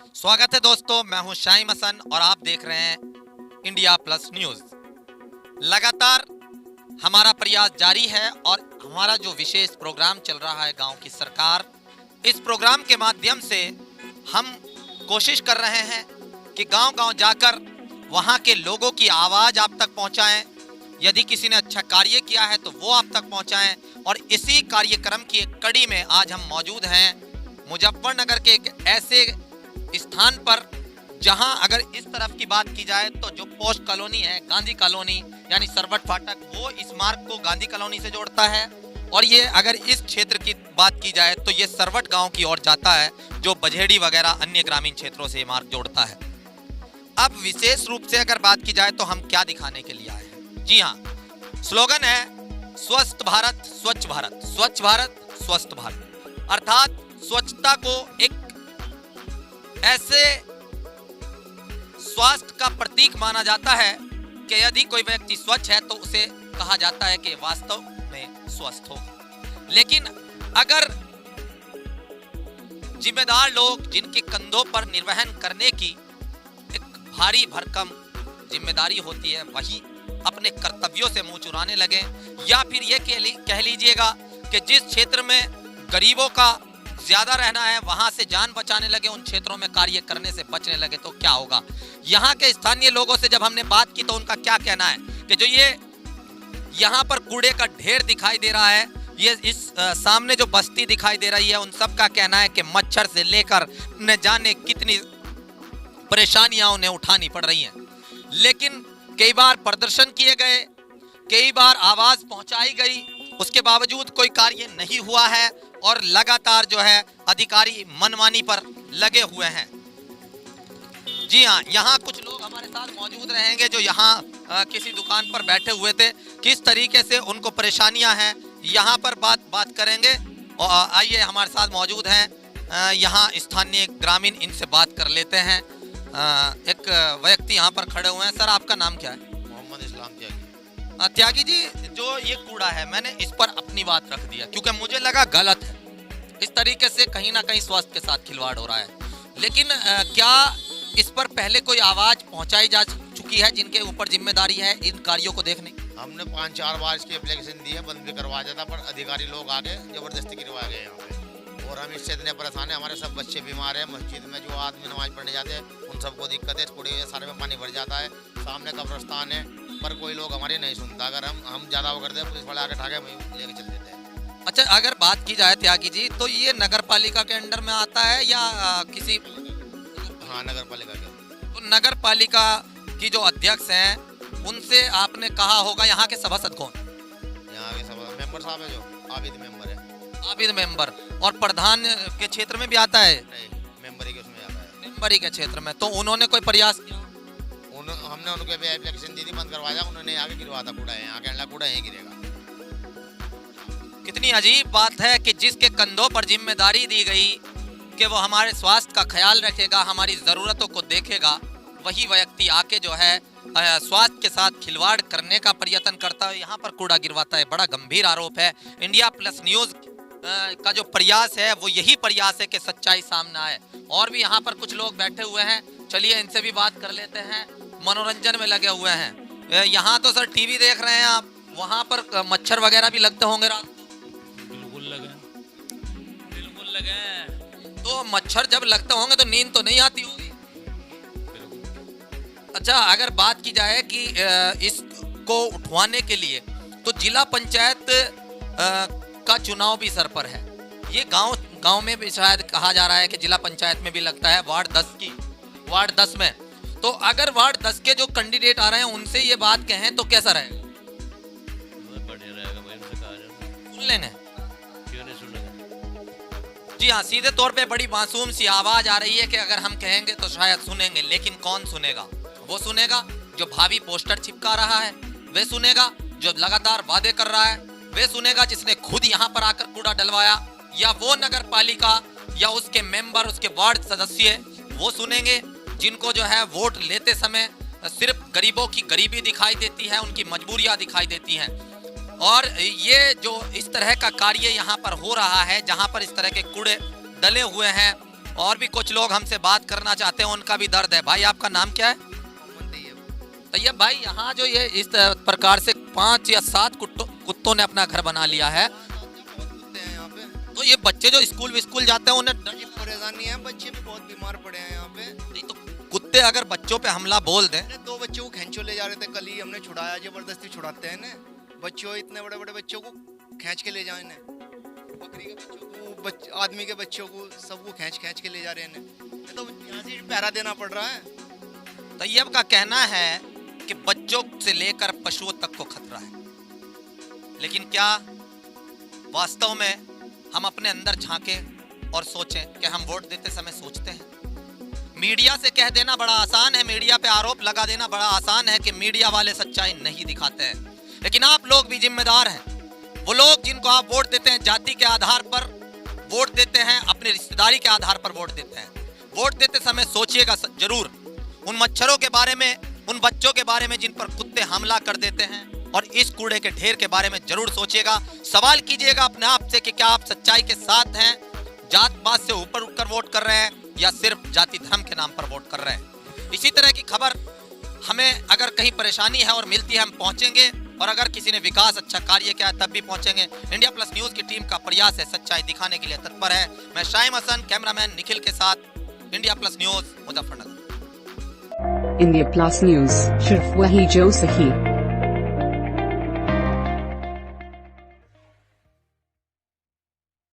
स्वागत है दोस्तों, मैं हूं शाहिम हसन और आप देख रहे हैं इंडिया प्लस न्यूज। लगातार हमारा प्रयास जारी है और हमारा जो विशेष प्रोग्राम चल रहा है गांव की सरकार, इस प्रोग्राम के माध्यम से हम कोशिश कर रहे हैं कि गांव-गांव जाकर वहां के लोगों की आवाज आप तक पहुंचाएं। यदि किसी ने अच्छा कार्य किया है तो वो आप तक पहुंचाएं। और इसी कार्यक्रम की एक कड़ी में आज हम मौजूद हैं मुजफ्फरनगर के एक ऐसे स्थान पर जहां अगर इस तरफ की बात की जाए तो जो पोस्ट कॉलोनी है, गांधी कॉलोनी यानी सरवट फाटक, वो इस मार्ग को गांधी कॉलोनी से जोड़ता है। और ये अगर इस क्षेत्र की बात की जाए तो ये सरवट गांव की ओर जाता है, जो बझेड़ी वगैरह अन्य ग्रामीण क्षेत्रों से ये मार्ग जोड़ता है। अब विशेष रूप से अगर बात की जाए तो हम क्या दिखाने के लिए आए हैं? जी हाँ, स्लोगन है स्वस्थ भारत स्वच्छ भारत, स्वच्छ भारत स्वस्थ भारत। अर्थात स्वच्छता को एक ऐसे स्वास्थ्य का प्रतीक माना जाता है कि यदि कोई व्यक्ति स्वच्छ है तो उसे कहा जाता है कि वास्तव में स्वस्थ हो। लेकिन अगर जिम्मेदार लोग जिनके कंधों पर निर्वहन करने की एक भारी भरकम जिम्मेदारी होती है, वही अपने कर्तव्यों से मुंह चुराने लगे, या फिर ये कह लीजिएगा कि जिस क्षेत्र में गरीबों का ज्यादा रहना है वहां से जान बचाने लगे, उन क्षेत्रों में कार्य करने से बचने लगे, तो क्या होगा? यहाँ के स्थानीय लोगों से जब हमने बात की तो उनका क्या कहना है कि जो ये यहाँ पर कूड़े का ढेर दिखाई दे रहा है, ये इस सामने जो बस्ती दिखाई दे रही है, उन सब का कहना है कि मच्छर से लेकर न जाने कितनी परेशानियां उन्हें उठानी पड़ रही हैं। लेकिन कई बार प्रदर्शन किए गए, कई बार आवाज पहुंचाई गई, उसके बावजूद कोई कार्य नहीं हुआ है और लगातार जो है अधिकारी मनमानी पर लगे हुए हैं। जी हाँ, यहाँ कुछ लोग हमारे साथ मौजूद रहेंगे जो यहाँ किसी दुकान पर बैठे हुए थे, किस तरीके से उनको परेशानियां हैं यहाँ पर बात करेंगे। और आइए हमारे साथ मौजूद हैं यहाँ स्थानीय ग्रामीण, इनसे बात कर लेते हैं। एक व्यक्ति यहाँ पर खड़े हुए हैं। सर, आपका नाम क्या है? मोहम्मद इस्लाम त्यागी। त्यागी जी, जो ये कूड़ा है, मैंने इस पर अपनी बात रख दिया क्योंकि मुझे लगा गलत है। इस तरीके से कहीं ना कहीं स्वास्थ्य के साथ खिलवाड़ हो रहा है। लेकिन क्या इस पर पहले कोई आवाज पहुंचाई जा चुकी है जिनके ऊपर जिम्मेदारी है इन कार्यों को देखने? हमने 5-4 बार इसकी एप्लीकेशन दी है, बंद भी करवाया जाता, पर अधिकारी लोग आगे जबरदस्ती गिरवा गए यहाँ पे। और हम इससे इतने परेशान हैं, हमारे सब बच्चे बीमार हैं। मस्जिद में जो आदमी नमाज पढ़ने जाते हैं उन सबको दिक्कत है, कूड़े सारे में पानी भर जाता है। सामने कब्रस्तान है, पर कोई लोग हमारी नहीं सुनता। अगर हम ज़्यादा वो करते हैं, पुलिस वाले आगे ठाके लेके चल देते हैं। अच्छा, अगर बात की जाए त्यागी जी, तो ये नगर पालिका के अंडर में आता है या किसी? हाँ, नगर पालिका के। तो नगर पालिका की जो अध्यक्ष हैं उनसे आपने कहा होगा, यहाँ के सभासद कौन? यहाँ के सब मेंबर साहब है, जो आबिद मेंबर है। आबिद मेंबर। और प्रधान के क्षेत्र में भी आता है? नहीं, मेंबर ही के उसमें आता है। मेंबर ही के क्षेत्र में। तो उन्होंने कोई प्रयास किया? हमने उनके भी एप्लीकेशन दी थी, बंद करवाया, उन्होंने आगे गिरवा था कूड़ा है, यहाँ के अंडा कूड़ा यहीं गिरेगा। कितनी अजीब बात है कि जिसके कंधों पर जिम्मेदारी दी गई कि वो हमारे स्वास्थ्य का ख्याल रखेगा, हमारी ज़रूरतों को देखेगा, वही व्यक्ति आके जो है स्वास्थ्य के साथ खिलवाड़ करने का प्रयत्न करता है, यहाँ पर कूड़ा गिरवाता है। बड़ा गंभीर आरोप है। इंडिया प्लस न्यूज़ का जो प्रयास है वो यही प्रयास है कि सच्चाई सामने आए। और भी यहाँ पर कुछ लोग बैठे हुए हैं, चलिए इनसे भी बात कर लेते हैं। मनोरंजन में लगे हुए हैं। यहाँ तो सर टीवी देख रहे हैं आप, वहाँ पर मच्छर वगैरह भी लगते होंगे रात को? बिल्कुल लगे। तो मच्छर जब लगते होंगे तो नींद तो नहीं आती होगी? अच्छा, अगर बात की जाए कि इसको उठवाने के लिए तो जिला पंचायत का चुनाव भी सर पर है। ये गांव में भी शायद कहा जा रहा है कि जिला पंचायत में भी लगता है, वार्ड 10 में। तो अगर वार्ड 10 के जो कैंडिडेट आ रहे हैं उनसे ये बात कहें तो कैसा रहेगा? बढ़िया रहेगा भाई, उनसे कहा जाए। सुन लेंगे? क्यों नहीं सुनेंगे? जी हाँ, सीधे तौर पे बड़ी मासूम सी आवाज आ रही है कि अगर हम कहेंगे तो शायद सुनेंगे। लेकिन कौन सुनेगा? वो सुनेगा जो भावी पोस्टर चिपका रहा है, वे सुनेगा जो लगातार वादे कर रहा है, वे सुनेगा जिसने खुद यहाँ पर आकर कूड़ा डलवाया, या वो नगर पालिका या उसके मेंबर, उसके वार्ड सदस्य वो सुनेंगे जिनको जो है वोट लेते समय सिर्फ गरीबों की गरीबी दिखाई देती है, उनकी मजबूरियां दिखाई देती हैं। और ये जो इस तरह का कार्य यहाँ पर हो रहा है, जहाँ पर इस तरह के कूड़े डले हुए हैं, और भी कुछ लोग हमसे बात करना चाहते हैं, उनका भी दर्द है। भाई आपका नाम क्या है? तैयब भाई, यहाँ जो ये इस प्रकार से 5 या 7 कुत्तों ने अपना घर बना लिया है, तो ये बच्चे जो स्कूल जाते हैं उन्हें परेशानी है, बच्चे भी बहुत बीमार पड़े हैं यहाँ पे। नहीं तो कुत्ते अगर बच्चों पे हमला बोल दें, 2 बच्चों को खींचो ले जा रहे थे, कल ही हमने छुड़ाया, जबरदस्ती छुड़ाते हैं ना बच्चों, इतने बड़े बड़े बच्चों को खींच के ले जाए, बकरी के बच्चों को, आदमी के बच्चों को, सबको खींच के ले जा रहे हैं, तो यहाँ से पहरा देना पड़ रहा है। तैयब का कहना है कि बच्चों से लेकर पशुओं तक को खतरा है, लेकिन क्या वास्तव में हम अपने अंदर झांकें और सोचें कि हम वोट देते समय सोचते हैं? मीडिया से कह देना बड़ा आसान है, मीडिया पे आरोप लगा देना बड़ा आसान है कि मीडिया वाले सच्चाई नहीं दिखाते हैं, लेकिन आप लोग भी जिम्मेदार हैं। वो लोग जिनको आप वोट देते हैं, जाति के आधार पर वोट देते हैं, अपनी रिश्तेदारी के आधार पर वोट देते हैं, वोट देते समय सोचिएगा जरूर उन मच्छरों के बारे में, उन बच्चों के बारे में जिन पर कुत्ते हमला कर देते हैं, और इस कूड़े के ढेर के बारे में जरूर सोचिएगा। सवाल कीजिएगा अपने आप से कि क्या आप सच्चाई के साथ हैं, जात पात से ऊपर उठकर वोट कर रहे हैं, या सिर्फ जाति धर्म के नाम पर वोट कर रहे हैं। इसी तरह की खबर हमें अगर कहीं परेशानी है और मिलती है, हम पहुंचेंगे, और अगर किसी ने विकास अच्छा कार्य किया है तब भी पहुंचेंगे। इंडिया प्लस न्यूज की टीम का प्रयास है सच्चाई दिखाने के लिए तत्पर है। मैं शाइम हसन, कैमरामैन निखिल के साथ, India plus news, Muzaffarnagar. India plus news, सिर्फ वही जो सही।